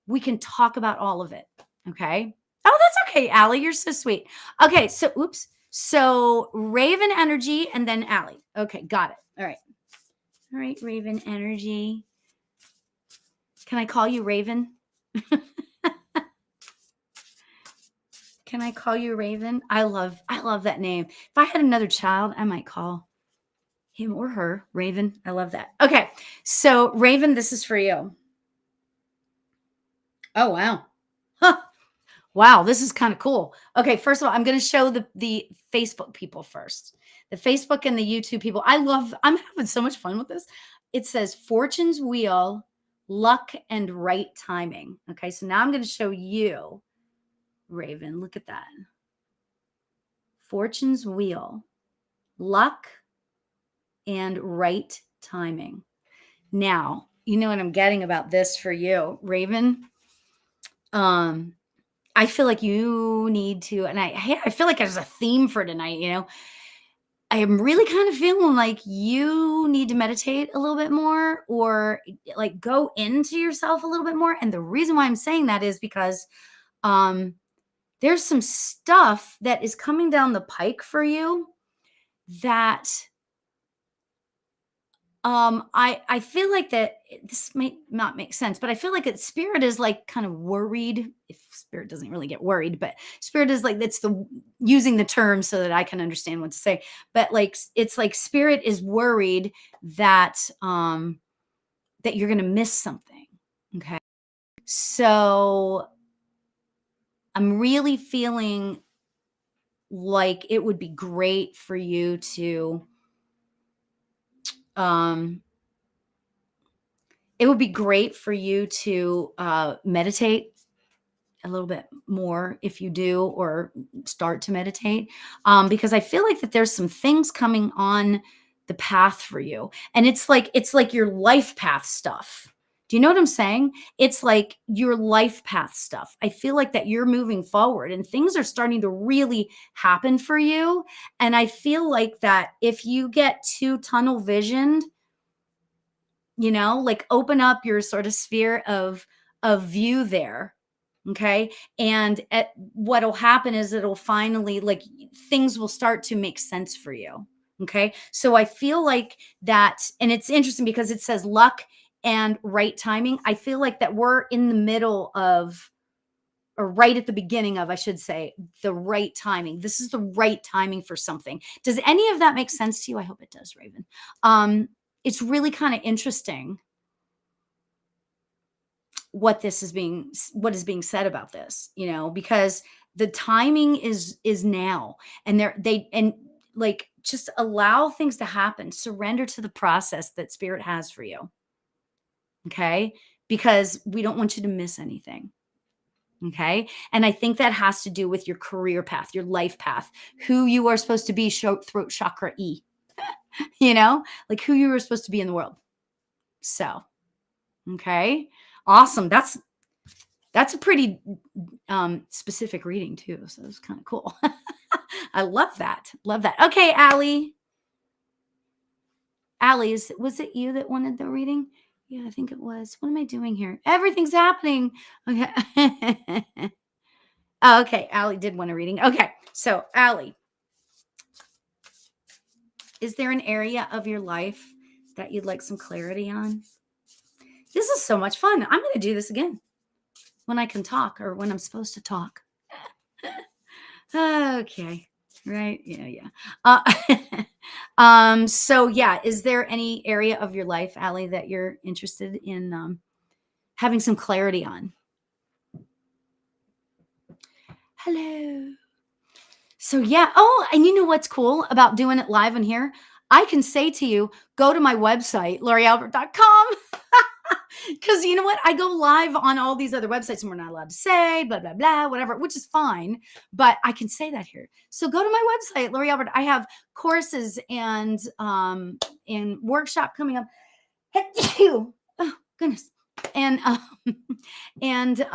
We can talk about all of it. Okay. Oh, that's okay, Allie. You're so sweet. Okay. So, oops. So, Raven Energy and then Allie. Okay. Got it. All right. All right. Raven Energy. Can I call you Raven? Can I call you Raven? I love that name. If I had another child, I might call him or her Raven. I love that. Okay. So, Raven, this is for you. Oh, wow. Huh. Wow, this is kind of cool. Okay, first of all, I'm going to show the Facebook people first. The Facebook and the YouTube people. I'm having so much fun with this. It says Fortune's Wheel, Luck and Right Timing. Okay, so now I'm going to show you, Raven. Look at that. Fortune's Wheel, Luck and Right Timing. Now, you know what I'm getting about this for you, Raven? I feel like you need to, and I feel like there's a theme for tonight, I am really kind of feeling like you need to meditate a little bit more or like go into yourself a little bit more. And the reason why I'm saying that is because um there's some stuff that is coming down the pike for you that I feel like that this may not make sense, but I feel like that spirit is like kind of worried. If spirit doesn't really get worried, but spirit is like that's the using the term so that I can understand what to say. But like it's like spirit is worried that that you're gonna miss something. Okay. So I'm really feeling like it would be great for you to um it would be great for you to meditate a little bit more if you do or start to meditate, because I feel like that there's some things coming on the path for you, and it's like your life path stuff. Do you know what I'm saying? It's like your life path stuff. I feel like that you're moving forward and things are starting to really happen for you, and I feel like that if you get too tunnel visioned, like open up your sort of sphere of view there. Okay. And what'll happen is it'll finally like things will start to make sense for you. Okay. So I feel like that, and it's interesting because it says luck and right timing. I feel like that we're in the middle of, or right at the beginning of, I should say, the right timing. This is the right timing for something. Does any of that make sense to you? I hope it does, Raven. It's really kind of interesting what is being said about this, because the timing is now, and like just allow things to happen, surrender to the process that spirit has for you. Okay, because we don't want you to miss anything. Okay, and I think that has to do with your career path, your life path, who you are supposed to be, throat chakra E. Like who you were supposed to be in the world. So okay, awesome. That's a pretty specific reading too, so it's kind of cool. I love that. Love that. Okay, Allie. Allie, was it you that wanted the reading? Yeah, I think it was. What am I doing here? Everything's happening. Okay. Oh, okay, Allie did want a reading. Okay, so Allie, is there an area of your life that you'd like some clarity on? This is so much fun. I'm going to do this again when I can talk or when I'm supposed to talk. Okay. Right. Yeah. Yeah. So yeah, is there any area of your life, Allie, that you're interested in having some clarity on? Hello. So yeah. Oh, and you know what's cool about doing it live in here? I can say to you, go to my website, laurialbert.com. Because you know what? I go live on all these other websites and we're not allowed to say blah, blah, blah, whatever, which is fine. But I can say that here. So go to my website, Lauri Albert. I have courses and workshop coming up. Oh, goodness. And and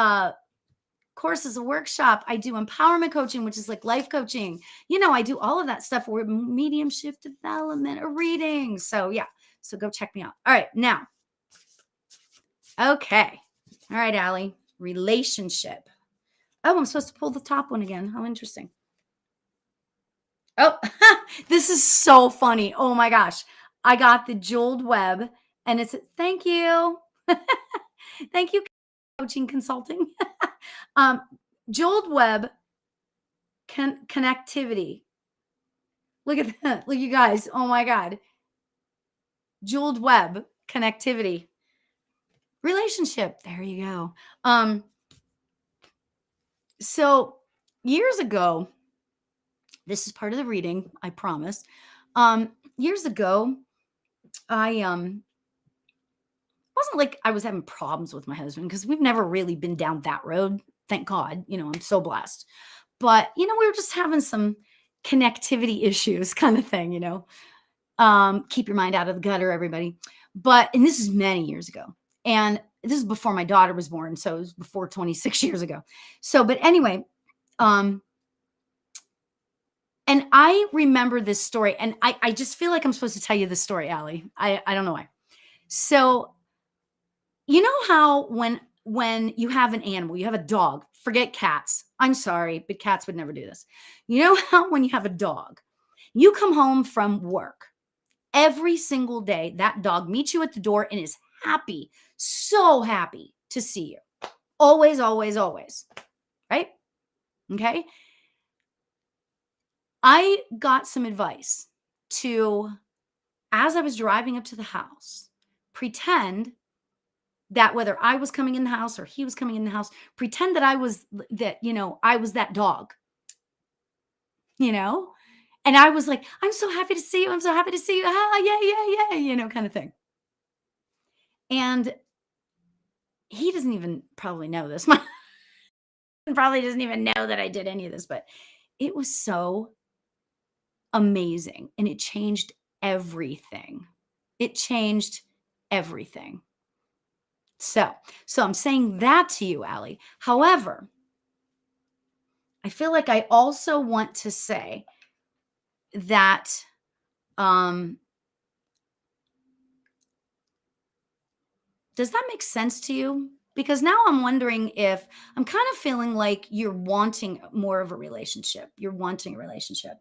courses, a workshop. I do empowerment coaching, which is like life coaching. I do all of that stuff with mediumship development, a reading. So yeah. So go check me out. All right. Now, okay. All right, Allie. Relationship. Oh, I'm supposed to pull the top one again. How interesting. Oh, this is so funny. Oh my gosh. I got the jeweled web and it's thank you. Thank you, coaching consulting. um, jeweled web connectivity. Look at that. Look, you guys. Oh my God. Jeweled web connectivity. Relationship. There you go. So years ago, this is part of the reading, I promise. Years ago, I wasn't like I was having problems with my husband because we've never really been down that road. Thank God, I'm so blessed. But we were just having some connectivity issues, kind of thing. Keep your mind out of the gutter, everybody. And this is many years ago, and this is before my daughter was born, so it was before 26 years ago. So, but anyway, and I remember this story, and I just feel like I'm supposed to tell you this story, Allie. I don't know why. So, you know how when you have an animal, you have a dog, forget cats. I'm sorry, but cats would never do this. You know how when you have a dog, you come home from work every single day, that dog meets you at the door and is happy, so happy to see you. Always, always, always. Right? Okay. I got some advice to, as I was driving up to the house, pretend that whether I was coming in the house or he was coming in the house, pretend that I was that dog, you know? And I was like, I'm so happy to see you. I'm so happy to see you. Ah, yeah, yeah, yeah, kind of thing. And he doesn't even probably know this. My husband probably doesn't even know that I did any of this, but it was so amazing and it changed everything. It changed everything. So I'm saying that to you, Allie. However, I feel like I also want to say that um does that make sense to you? Because now I'm wondering if I'm kind of feeling like you're wanting more of a relationship. You're wanting a relationship.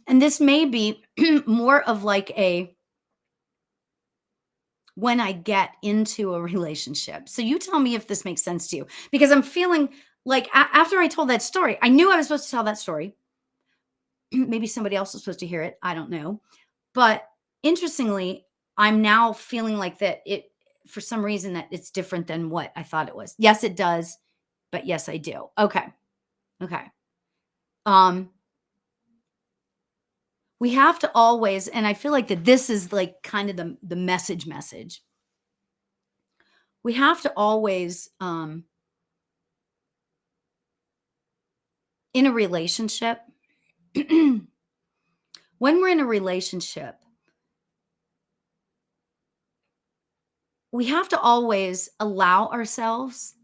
And this may be more of like a when I get into a relationship. So you tell me if this makes sense to you because I'm feeling like after I told that story, I knew I was supposed to tell that story. Maybe somebody else was supposed to hear it. I don't know. But interestingly, I'm now feeling like that for some reason that it's different than what I thought it was. Yes, it does, but yes, I do. Okay. Okay. Um we have to always, and I feel like that this is like kind of the message. We have to always in a relationship when we're in a relationship, we have to always allow ourselves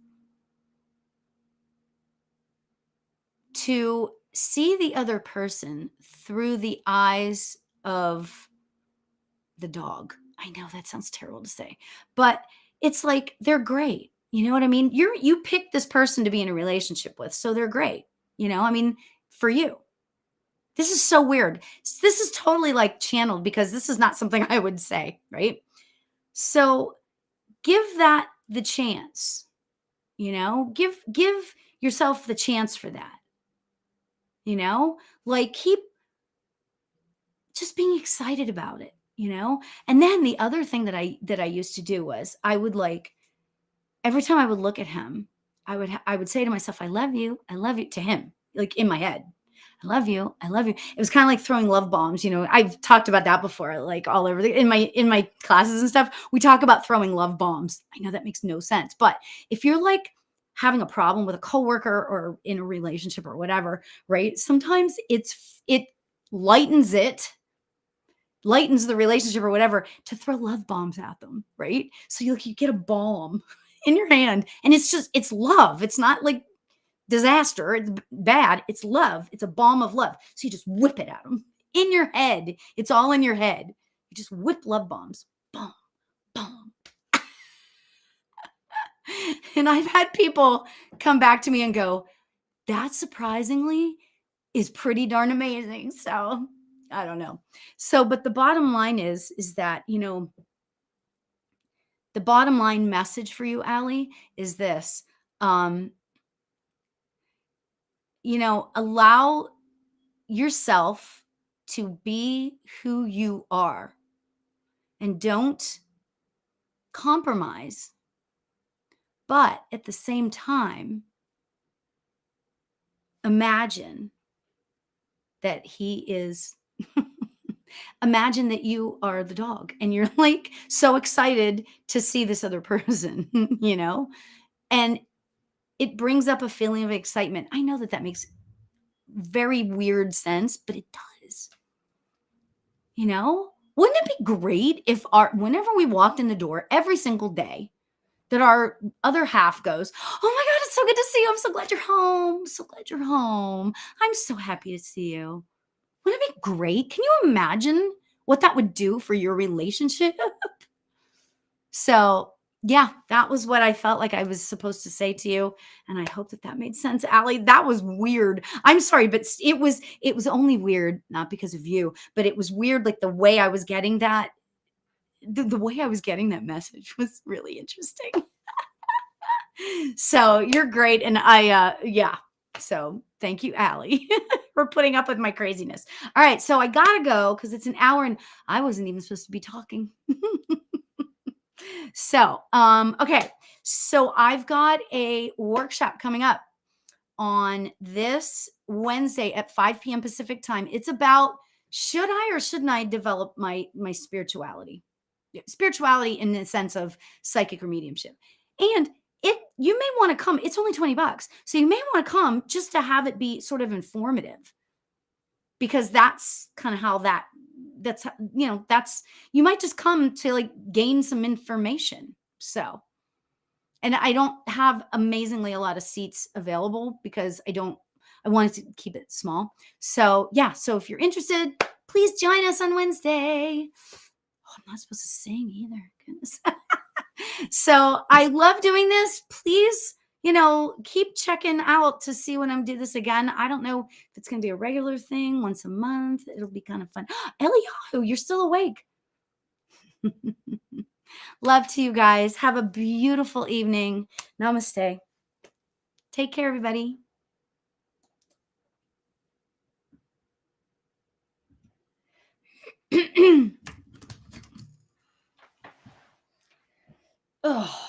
to see the other person through the eyes of the dog. I know that sounds terrible to say, but it's like they're great. You know what I mean? You picked this person to be in a relationship with, so they're great. I mean, for you. This is so weird. This is totally like channeled because this is not something I would say, right? So give that the chance, give yourself the chance for that, like keep just being excited about it. And then the other thing that I used to do was I would like every time I would look at him, I would say to myself, I love you to him, like in my head. I love you. I love you. It was kind of like throwing love bombs. I've talked about that before, like all over in my classes and stuff. We talk about throwing love bombs. I know that makes no sense, but if you're like having a problem with a coworker or in a relationship or whatever, right? Sometimes it lightens it lightens the relationship or whatever to throw love bombs at them, right? So you get a bomb in your hand and it's love. It's not like disaster. It's bad. It's love. It's a bomb of love. So you just whip it at them in your head. It's all in your head. You just whip love bombs. Boom, boom. And I've had people come back to me and go, that surprisingly is pretty darn amazing. So I don't know. So, but the bottom line is that, the bottom line message for you, Allie, is this. Um, allow yourself to be who you are and don't compromise. But at the same time, imagine that he is, imagine that you are the dog and you're like so excited to see this other person, and it brings up a feeling of excitement. I know that makes very weird sense, but it does. Wouldn't it be great if whenever we walked in the door every single day, that our other half goes, "Oh my God, it's so good to see you. I'm so glad you're home. So glad you're home. I'm so happy to see you. Wouldn't it be great? Can you imagine what that would do for your relationship? So, yeah, that was what I felt like I was supposed to say to you, and I hope that that made sense, Allie. That was weird. I'm sorry, but it was only weird not because of you, but it was weird like the way I was getting that the way I was getting that message was really interesting. So, you're great, and yeah. So, thank you, Allie, for putting up with my craziness. All right, so I gotta go because it's an hour and I wasn't even supposed to be talking. So, okay. So I've got a workshop coming up on this Wednesday at 5 p.m. Pacific time. It's about should I or shouldn't I develop my spirituality? Yeah, spirituality in the sense of psychic or mediumship. And it you may want to come. It's only $20. So you may want to come just to have it be sort of informative because that's kind of how that's you might just come to like gain some information. So, and I don't have amazingly a lot of seats available because I wanted to keep it small. So, yeah, so if you're interested, please join us on Wednesday. Oh, I'm not supposed to sing either. Goodness. So, I love doing this. Please, keep checking out to see when I'm do this again. I don't know if it's going to be a regular thing once a month. It'll be kind of fun. Eliyahu, you're still awake. Love to you guys. Have a beautiful evening. Namaste. Take care, everybody. Ugh.